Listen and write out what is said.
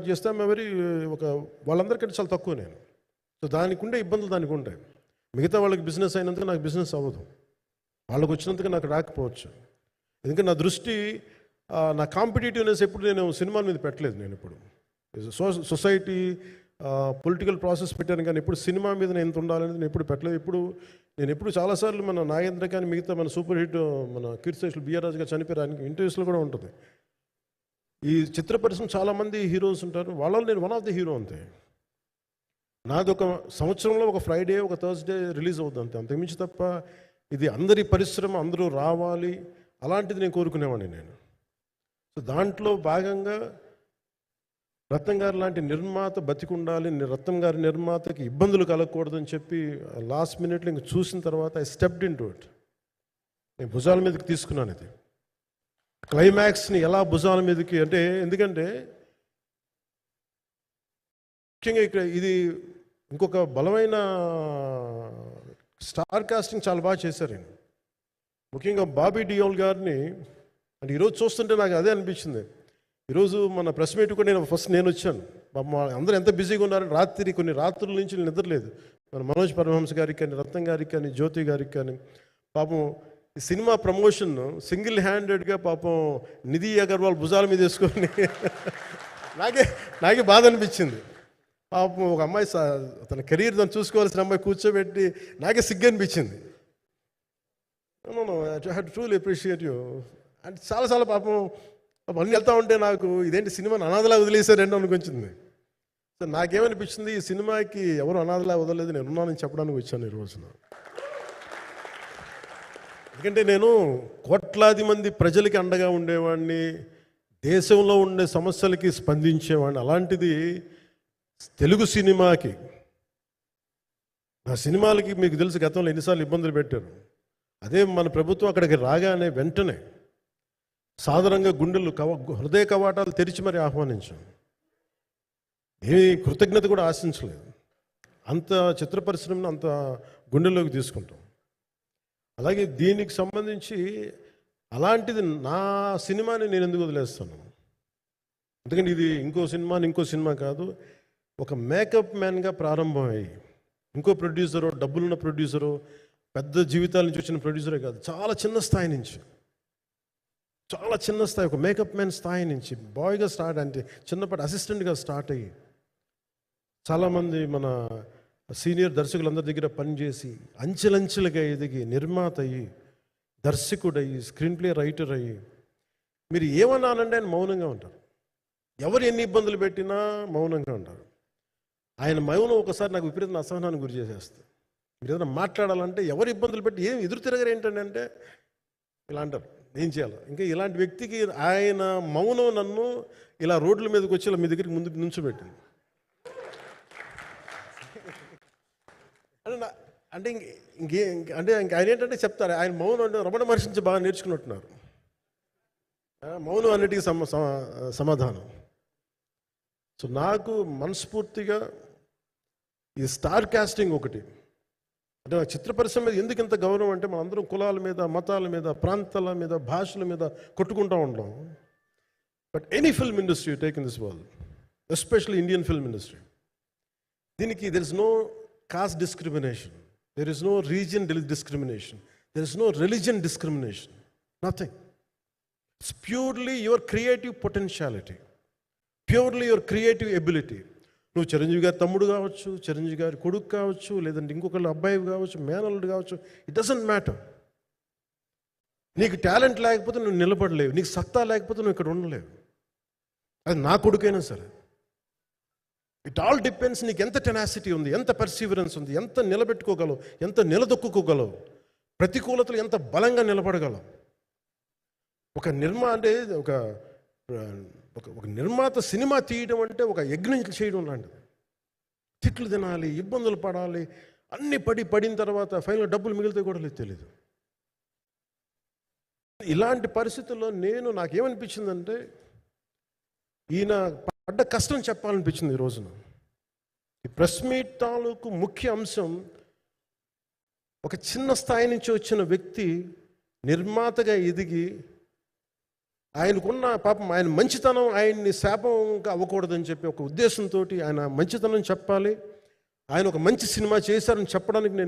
చేస్తే ఎవరి ఒక వాళ్ళందరికంటే చాలా తక్కువ నేను. సో దానికి ఉండే ఇబ్బందులు దానికి ఉంటాయి. మిగతా వాళ్ళకి బిజినెస్ అయినందుకు నాకు బిజినెస్ అవ్వదు, వాళ్ళకి వచ్చినందుకు నాకు రాకపోవచ్చు. ఎందుకంటే నా దృష్టి నా కాంపిటేటివ్నెస్ ఎప్పుడు నేను సినిమాల మీద పెట్టలేదు. నేను ఇప్పుడు సొసైటీ పొలిటికల్ ప్రాసెస్ పెట్టాను, కానీ ఎప్పుడు సినిమా మీద నేను ఎంత ఉండాలనేది నేను ఎప్పుడు పెట్టలేదు. నేను ఎప్పుడు చాలాసార్లు మన నాగేంద్ర కానీ మిగతా మన సూపర్ హిట్ మన కీర్తిశేషులు బిఆర్ రాజు గారు చనిపోయారు, ఆయనకి ఇంటర్వ్యూస్లో కూడా ఉంటుంది. ఈ చిత్ర పరిశ్రమ చాలామంది హీరోస్ ఉంటారు, వాళ్ళలో నేను వన్ ఆఫ్ ది హీరో అంతే. నాది ఒక సంవత్సరంలో ఒక ఫ్రైడే ఒక థర్స్డే రిలీజ్ అవుతుంది అంతే, అంతకుమించి తప్ప ఇది అందరి పరిశ్రమ అందరూ రావాలి అలాంటిది నేను కోరుకునేవాడిని నేను. సో దాంట్లో భాగంగా రత్నం గారు లాంటి నిర్మాత బతికుండాలి, రత్నం గారి నిర్మాతకి ఇబ్బందులు కలగకూడదని చెప్పి లాస్ట్ మినిట్లో ఇంక చూసిన తర్వాత I stepped in to it. నేను భుజాల మీదకి తీసుకున్నాను ఇది. క్లైమాక్స్ని ఎలా భుజాల మీదకి అంటే, ఎందుకంటే ముఖ్యంగా ఇక్కడ ఇది ఇంకొక బలమైన స్టార్ కాస్టింగ్ చాలా బాగా చేశారు నేను. ముఖ్యంగా బాబీ డియోల్ గారిని అంటే ఈరోజు చూస్తుంటే నాకు అదే అనిపించింది. ఈరోజు మన ప్రెస్ మీట్ కూడా నేను వచ్చాను. అందరూ ఎంత బిజీగా ఉన్నారని కొన్ని రాత్రుల నుంచి నిద్రలేదు. మన మనోజ్ పరమహంస గారికి కానీ, రత్నం గారికి కానీ, జ్యోతి గారికి కానీ, పాపం ఈ సినిమా ప్రమోషన్ సింగిల్ హ్యాండెడ్గా పాపం నిధి అగర్వాల్ భుజాల మీద వేసుకొని నాకే బాధ అనిపించింది. పాపం ఒక అమ్మాయి తన కెరీర్ తను చూసుకోవాల్సిన అమ్మాయి కూర్చోబెట్టి నాకే సిగ్గు అనిపించింది. I had truly appreciate you. అంటే చాలా పాపం అన్నీ వెళ్తా ఉంటే నాకు ఇదేంటి సినిమాని అనాథలా వదిలేశారండి అనిపించింది. సో నాకేమనిపించింది, ఈ సినిమాకి ఎవరు అనాథలా వదలలేదు, నేను ఉన్నానని చెప్పడానికి వచ్చాను ఈ రోజున. ఎందుకంటే నేను కోట్లాది మంది ప్రజలకి అండగా ఉండేవాడిని, దేశంలో ఉండే సమస్యలకి స్పందించేవాడిని. అలాంటిది తెలుగు సినిమాకి, నా సినిమాలకి మీకు తెలుసు గతంలో ఎన్నిసార్లు ఇబ్బందులు పెట్టారు. అదే మన ప్రభుత్వం అక్కడికి రాగానే వెంటనే సాధారణంగా హృదయ కవాటాలు తెరిచి మరి ఆహ్వానించాం. ఏ కృతజ్ఞత కూడా ఆశించలేదు. అంత చిత్ర పరిశ్రమను అంత గుండెల్లోకి తీసుకుంటాం. అలాగే దీనికి సంబంధించి అలాంటిది నా సినిమాని నేను ఎందుకు వదిలేస్తాను? ఎందుకంటే ఇది ఇంకో సినిమా కాదు, ఒక మేకప్ మ్యాన్గా ప్రారంభమయ్యి ఇంకో ప్రొడ్యూసరు, డబ్బులున్న ప్రొడ్యూసరు, పెద్ద జీవితాల నుంచి వచ్చిన ప్రొడ్యూసరే కాదు, చాలా చిన్న స్థాయి ఒక మేకప్ మ్యాన్ స్థాయి నుంచి బాయ్గా స్టార్ట్ అంటే చిన్నపాటి అసిస్టెంట్గా స్టార్ట్ అయ్యి చాలామంది మన సీనియర్ దర్శకులందరి దగ్గర పనిచేసి అంచెలంచెలుగా ఎదిగి నిర్మాత అయ్యి, దర్శకుడయ్యి, స్క్రీన్ ప్లే రైటర్ అయ్యి, మీరు ఏమన్నానంటే ఆయన మౌనంగా ఉంటారు. ఎవరు ఎన్ని ఇబ్బందులు పెట్టినా మౌనంగా ఉంటారు. ఆయన మౌనం ఒకసారి నాకు విపరీత అసహనానికి గురి చేసేస్తుంది. మీరు ఏదైనా మాట్లాడాలంటే ఎవరు ఇబ్బందులు పెట్టి ఏం ఎదురు తిరగరు ఏంటంటే ఇలా అంటారు, ఏం చేయాలి. ఇంకా ఇలాంటి వ్యక్తికి ఆయన మౌనం నన్ను ఇలా రోడ్ల మీదకి వచ్చి ఇలా మీ దగ్గరికి ముందు నుంచోబెట్టింది. అంటే ఆయన ఏంటంటే చెప్తారు, ఆయన మౌనం అంటే రమణ మహర్షి నుంచి బాగా నేర్చుకున్నట్టున్నారు. మౌనం అన్నిటికీ సమాధానం. సో నాకు మనస్ఫూర్తిగా ఈ స్టార్ కాస్టింగ్ ఒకటి అంటే చిత్ర పరిశ్రమ మీద ఎందుకు ఇంత గౌరవం అంటే, మనందరం కులాల మీద, మతాల మీద, ప్రాంతాల మీద, భాషల మీద కొట్టుకుంటూ ఉంటాం. But any film industry take in this world, especially Indian film industry, దీనికి there is no caste discrimination, there is no region discrimination, there is no religion discrimination, nothing. It's purely your creative potentiality, purely your creative ability. నువ్వు చిరంజీవి గారి తమ్ముడు కావచ్చు, చిరంజీవి గారి కొడుకు కావచ్చు, లేదంటే ఇంకొకళ్ళు అబ్బాయి కావచ్చు, మేనల్లుడు కావచ్చు, ఇట్ డజంట్ మ్యాటర్. నీకు టాలెంట్ లేకపోతే నువ్వు నిలబడలేవు, నీకు సత్తా లేకపోతే నువ్వు ఇక్కడ ఉండలేవు. అది నా కొడుకైనా సరే. ఇట్ ఆల్ డిపెండ్స్ నీకు ఎంత టెనాసిటీ ఉంది, ఎంత పర్సీవరెన్స్ ఉంది, ఎంత నిలబెట్టుకోగలవు, ఎంత నిలదొక్కుకోగలవు, ప్రతికూలతలు ఎంత బలంగా నిలబడగలవు. ఒక నిర్మాత సినిమా తీయడం అంటే ఒక యజ్ఞం చేయడం లాంటిది. తిట్లు తినాలి, ఇబ్బందులు పడాలి, అన్నీ పడిన తర్వాత ఫైనల్ డబ్బులు మిగిలితే కూడా తెలియదు. ఇలాంటి పరిస్థితుల్లో నాకేమనిపించిందంటే, ఈయన పడ్డ కష్టం చెప్పాలనిపించింది ఈ రోజున. ఈ ప్రెస్ మీట్ తాలూకు ముఖ్య అంశం, ఒక చిన్న స్థాయి నుంచి వచ్చిన వ్యక్తి నిర్మాతగా ఎదిగి ఆయనకున్న పాపం ఆయన మంచితనం ఆయన్ని శాపంగా అవ్వకూడదని చెప్పి ఒక ఉద్దేశంతో ఆయన మంచితనం చెప్పాలి, ఆయన ఒక మంచి సినిమా చేశారని చెప్పడానికి నేను